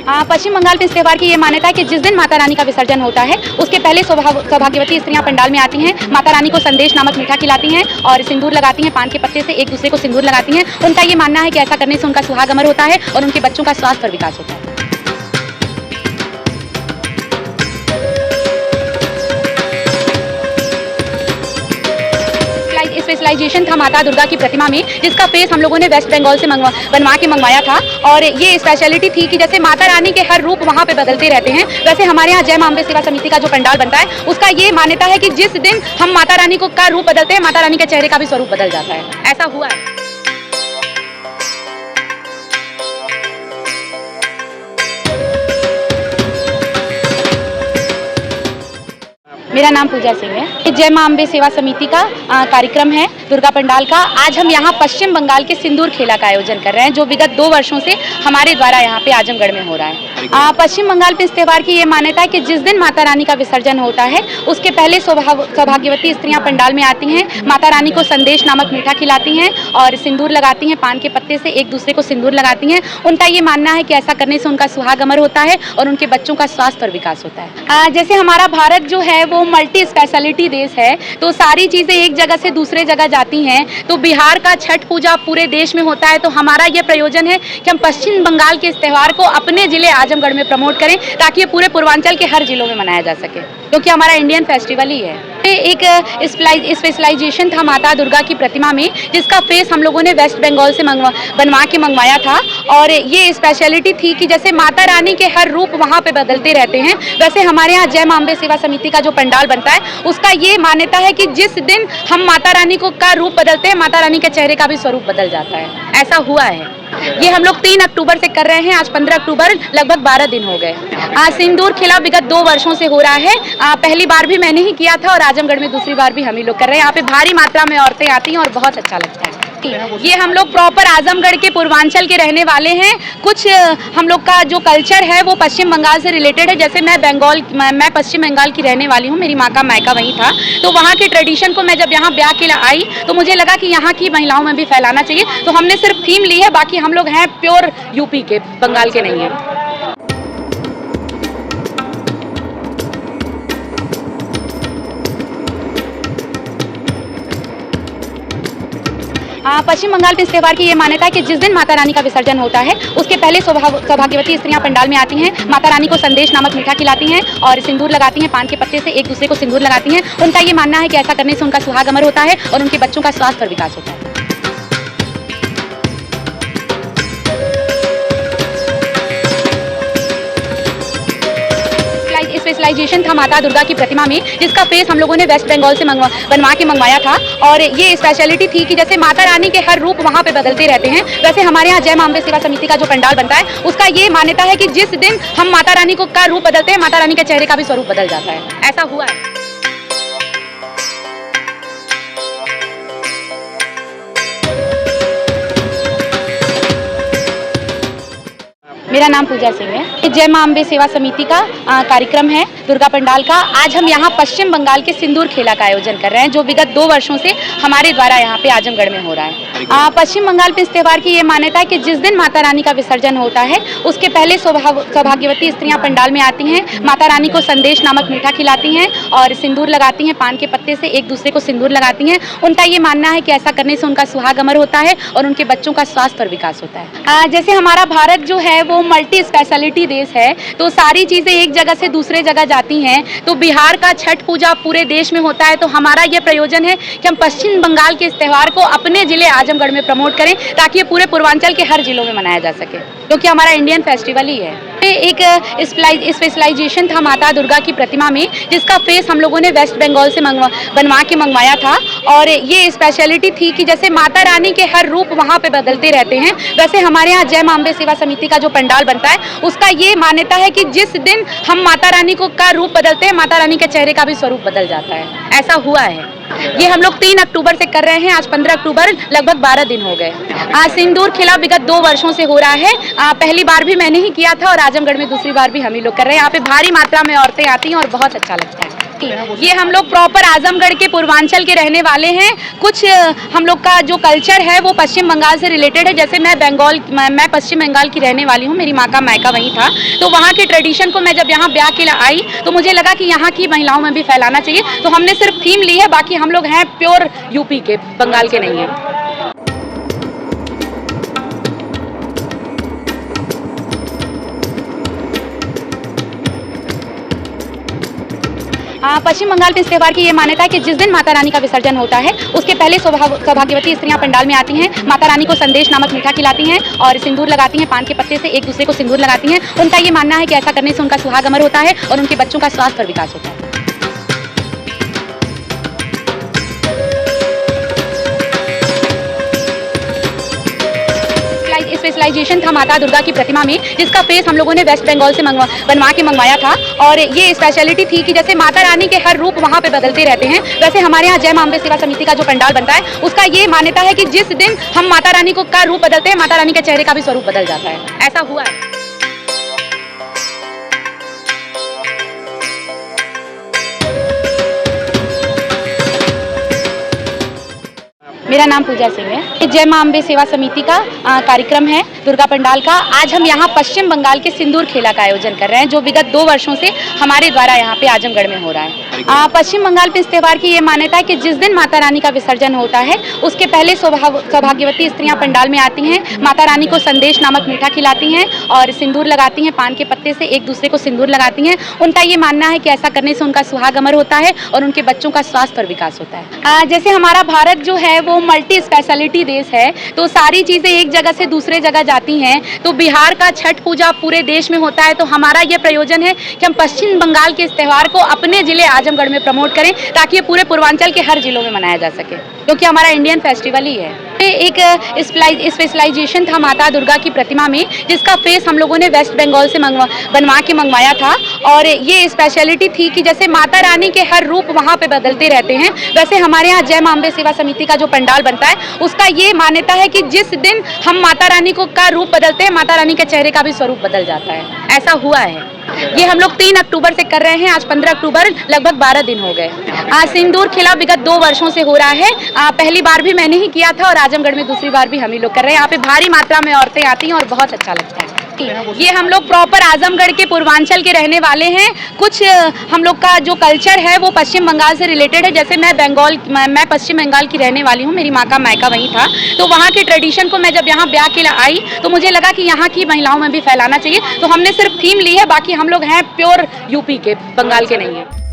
पश्चिम बंगाल में इस त्यौहार की ये मान्यता है कि जिस दिन माता रानी का विसर्जन होता है उसके पहले सौभाग्यवती स्त्रियां पंडाल में आती हैं, माता रानी को संदेश नामक मीठा खिलाती हैं और सिंदूर लगाती हैं, पान के पत्ते से एक दूसरे को सिंदूर लगाती हैं। उनका ये मानना है कि ऐसा करने से उनका सुहाग अमर होता है और उनके बच्चों का स्वास्थ्य और विकास होता है। स्पेशलाइजेशन था माता दुर्गा की प्रतिमा में, जिसका फेस हम लोगों ने वेस्ट बंगाल से बनवा के मंगवाया था। और ये स्पेशलिटी थी कि जैसे माता रानी के हर रूप वहाँ पे बदलते रहते हैं, वैसे हमारे यहाँ जय मां अम्बे सेवा समिति का जो पंडाल बनता है उसका ये मान्यता है कि जिस दिन हम माता रानी का रूप बदलते हैं, माता रानी के चेहरे का भी स्वरूप बदल जाता है। ऐसा हुआ है। मेरा नाम पूजा सिंह है। जय मां अम्बे सेवा समिति का कार्यक्रम है दुर्गा पंडाल का। आज हम यहाँ पश्चिम बंगाल के सिंदूर खेला का आयोजन कर रहे हैं, जो विगत 2 वर्षों से हमारे द्वारा यहाँ पे आजमगढ़ में हो रहा है। पश्चिम बंगाल में इस त्यौहार की ये मान्यता है कि जिस दिन माता रानी का विसर्जन होता है उसके पहले सौभाग्यवती स्त्रियां पंडाल में आती हैं, माता रानी को संदेश नामक मीठा खिलाती हैं और सिंदूर लगाती हैं, पान के पत्ते से एक दूसरे को सिंदूर लगाती हैं। उनका ये मानना है कि ऐसा करने से उनका सुहाग अमर होता है और उनके बच्चों का स्वास्थ्य और विकास होता है। जैसे हमारा भारत जो है वो मल्टी स्पेशलिटी देश है, तो सारी चीज़ें एक जगह से दूसरे जगह जाती हैं। तो बिहार का छठ पूजा पूरे देश में होता है, तो हमारा ये प्रयोजन है कि हम पश्चिम बंगाल के इस त्यौहार को अपने जिले आजमगढ़ में प्रमोट करें, ताकि ये पूरे पूर्वांचल के हर जिलों में मनाया जा सके, क्योंकि हमारा इंडियन फेस्टिवल ही है। एक स्पेशलाइजेशन था माता दुर्गा की प्रतिमा में, जिसका फेस हम लोगों ने वेस्ट बंगाल से बनवा के मंगवाया था। और ये स्पेशलिटी थी कि जैसे माता रानी के हर रूप वहाँ पे बदलते रहते हैं, वैसे हमारे यहाँ जय मां अम्बे सेवा समिति का जो पंडाल बनता है उसका ये मान्यता है कि जिस दिन हम माता रानी का रूप बदलते हैं, माता रानी के चेहरे का भी स्वरूप बदल जाता है। ऐसा हुआ है। ये हम लोग 3 अक्टूबर से कर रहे हैं, आज 15 अक्टूबर, लगभग 12 दिन हो गए। सिंदूर खिला विगत 2 वर्षों से हो रहा है। पहली बार भी मैंने ही किया था और आजमगढ़ में दूसरी बार भी हम ही लोग कर रहे हैं। यहाँ पे भारी मात्रा में औरतें आती हैं और बहुत अच्छा लगता है। ये हम लोग प्रॉपर आजमगढ़ के पूर्वांचल के रहने वाले हैं। कुछ हम लोग का जो कल्चर है वो पश्चिम बंगाल से रिलेटेड है। जैसे मैं पश्चिम बंगाल की रहने वाली हूँ, मेरी माँ का मायका वहीं था, तो वहाँ के ट्रेडिशन को मैं जब यहाँ ब्याह के लिए आई तो मुझे लगा कि यहाँ की महिलाओं में भी फैलाना चाहिए, तो हमने सिर्फ थीम ली है, बाकी हम लोग हैं प्योर यूपी के, बंगाल के नहीं हैं। पश्चिम बंगाल में इस त्यौहार की ये मान्यता है कि जिस दिन माता रानी का विसर्जन होता है उसके पहले सौभाग्यवती स्त्रियां पंडाल में आती हैं, माता रानी को संदेश नामक मीठा खिलाती हैं और सिंदूर लगाती हैं, पान के पत्ते से एक दूसरे को सिंदूर लगाती हैं। उनका ये मानना है कि ऐसा करने से उनका सुहाग अमर होता है और उनके बच्चों का स्वास्थ्य और विकास होता है। स्पेशलाइजेशन था माता दुर्गा की प्रतिमा में, जिसका फेस हम लोगों ने वेस्ट बंगाल से बनवा के मंगवाया था। और ये स्पेशलिटी थी कि जैसे माता रानी के हर रूप वहाँ पे बदलते रहते हैं, वैसे हमारे यहाँ जय मां अम्बे सेवा समिति का जो पंडाल बनता है उसका ये मान्यता है कि जिस दिन हम माता रानी का रूप बदलते हैं, माता रानी के चेहरे का भी स्वरूप बदल जाता है। ऐसा हुआ है। मेरा नाम पूजा सिंह है। जय मां अम्बे सेवा समिति का कार्यक्रम है दुर्गा पंडाल का। आज हम यहाँ पश्चिम बंगाल के सिंदूर खेला का आयोजन कर रहे हैं, जो विगत 2 वर्षों से हमारे द्वारा यहाँ पे आजमगढ़ में हो रहा है। पश्चिम बंगाल में इस त्यौहार की ये मान्यता है कि जिस दिन माता रानी का विसर्जन होता है उसके पहले सौभाग्यवती स्त्रियां पंडाल में आती हैं, माता रानी को संदेश नामक मीठा खिलाती हैं और सिंदूर लगाती हैं, पान के पत्ते से एक दूसरे को सिंदूर लगाती हैं। उनका ये मानना है कि ऐसा करने से उनका सुहाग अमर होता है और उनके बच्चों का स्वास्थ्य और विकास होता है। जैसे हमारा भारत जो है वो मल्टी स्पेशलिटी देश है, तो सारी चीज़ें एक जगह से दूसरे जगह जाती हैं। तो बिहार का छठ पूजा पूरे देश में होता है, तो हमारा ये प्रयोजन है कि हम पश्चिम बंगाल के इस त्यौहार को अपने जिले आजमगढ़ में प्रमोट करें, ताकि ये पूरे पूर्वांचल के हर जिलों में मनाया जा सके, क्योंकि हमारा इंडियन फेस्टिवल ही है। एक स्पेशलाइजेशन था माता दुर्गा की प्रतिमा में, जिसका फेस हम लोगों ने वेस्ट बंगाल से बनवा के मंगवाया था। और ये स्पेशलिटी थी कि जैसे माता रानी के हर रूप वहाँ पे बदलते रहते हैं, वैसे हमारे यहाँ जय मां अम्बे सेवा समिति का जो पंडाल बनता है उसका ये मान्यता है कि जिस दिन हम माता रानी का रूप बदलते हैं, माता रानी के चेहरे का भी स्वरूप बदल जाता है। ऐसा हुआ है। ये हम लोग 3 अक्टूबर से कर रहे हैं, आज 15 अक्टूबर, लगभग 12 दिन हो गए। सिंदूर खिला विगत 2 वर्षों से हो रहा है। पहली बार भी मैंने ही किया था और आजमगढ़ में दूसरी बार भी हम ही लोग कर रहे हैं। यहाँ पे भारी मात्रा में औरतें आती हैं और बहुत अच्छा लगता है। ये हम लोग प्रॉपर आजमगढ़ के पूर्वांचल के रहने वाले हैं। कुछ हम लोग का जो कल्चर है वो पश्चिम बंगाल से रिलेटेड है। जैसे मैं पश्चिम बंगाल की रहने वाली हूँ, मेरी माँ का मायका वहीं था, तो वहाँ के ट्रेडिशन को मैं जब यहाँ ब्याह के लिए आई तो मुझे लगा कि यहाँ की महिलाओं में भी फैलाना चाहिए। तो हमने सिर्फ थीम ली है, बाकी हम लोग हैं प्योर यूपी के, बंगाल के नहीं है। पश्चिम बंगाल में इस त्यौहार की ये मान्यता है कि जिस दिन माता रानी का विसर्जन होता है उसके पहले सौभाग्यवती स्त्रियां पंडाल में आती हैं, माता रानी को संदेश नामक मीठा खिलाती हैं और सिंदूर लगाती हैं, पान के पत्ते से एक दूसरे को सिंदूर लगाती हैं। उनका ये मानना है कि ऐसा करने से उनका सुहाग अमर होता है और उनके बच्चों का स्वास्थ्य और विकास होता है। स्पेशलाइजेशन था माता दुर्गा की प्रतिमा में, जिसका फेस हम लोगों ने वेस्ट बंगाल से बनवा के मंगवाया था। और ये स्पेशलिटी थी कि जैसे माता रानी के हर रूप वहाँ पे बदलते रहते हैं, वैसे हमारे यहाँ जय मां अम्बे सेवा समिति का जो पंडाल बनता है उसका ये मान्यता है कि जिस दिन हम माता रानी का रूप बदलते हैं, माता रानी के चेहरे का भी स्वरूप बदल जाता है। ऐसा हुआ है। मेरा नाम पूजा सिंह है। जय मां अम्बे सेवा समिति का कार्यक्रम है दुर्गा पंडाल का। आज हम यहाँ पश्चिम बंगाल के सिंदूर खेला का आयोजन कर रहे हैं, जो विगत 2 वर्षों से हमारे द्वारा यहाँ पे आजमगढ़ में हो रहा है। पश्चिम बंगाल में इस त्यौहार की ये मान्यता है कि जिस दिन माता रानी का विसर्जन होता है उसके पहले सौभाग्यवती स्त्रियां पंडाल में आती हैं, माता रानी को संदेश नामक मीठा खिलाती हैं और सिंदूर लगाती हैं, पान के पत्ते से एक दूसरे को सिंदूर लगाती हैं। उनका ये मानना है कि ऐसा करने से उनका सुहाग अमर होता है और उनके बच्चों का स्वास्थ्य और विकास होता है। जैसे हमारा भारत जो है वो मल्टी स्पेशलिटी देश है, तो सारी चीज़ें एक जगह से दूसरे जगह जाती हैं। तो बिहार का छठ पूजा पूरे देश में होता है, तो हमारा ये प्रयोजन है कि हम पश्चिम बंगाल के इस त्यौहार को अपने जिले आजमगढ़ में प्रमोट करें, ताकि ये पूरे पूर्वांचल के हर जिलों में मनाया जा सके, क्योंकि हमारा इंडियन फेस्टिवल ही है। एक स्पेशलाइजेशन था माता दुर्गा की प्रतिमा में, जिसका फेस हम लोगों ने वेस्ट बंगाल से बनवा के मंगवाया था। और ये स्पेशलिटी थी कि जैसे माता रानी के हर रूप वहाँ पे बदलते रहते हैं, वैसे हमारे यहाँ जय मां अम्बे सेवा समिति का जो पंडाल बनता है उसका ये मान्यता है कि जिस दिन हम माता रानी का रूप बदलते हैं, माता रानी के चेहरे का भी स्वरूप बदल जाता है। ऐसा हुआ है। ये हम लोग 3 अक्टूबर से कर रहे हैं, आज 15 अक्टूबर, लगभग 12 दिन हो गए। सिंदूर खिला विगत 2 वर्षों से हो रहा है। पहली बार भी मैंने ही किया था और आजमगढ़ में दूसरी बार भी हम ही लोग कर रहे हैं। यहाँ पे भारी मात्रा में औरतें आती हैं और बहुत अच्छा लगता है। ये हम लोग प्रॉपर आजमगढ़ के पूर्वांचल के रहने वाले हैं। कुछ हम लोग का जो कल्चर है वो पश्चिम बंगाल से रिलेटेड है। जैसे मैं पश्चिम बंगाल की रहने वाली हूँ, मेरी माँ का मायका वहीं था, तो वहाँ के ट्रेडिशन को मैं जब यहाँ ब्याह के लिए आई तो मुझे लगा कि यहाँ की महिलाओं में भी फैलाना चाहिए। तो हमने सिर्फ थीम ली है, बाकी हम लोग हैं प्योर यूपी के, बंगाल के नहीं है।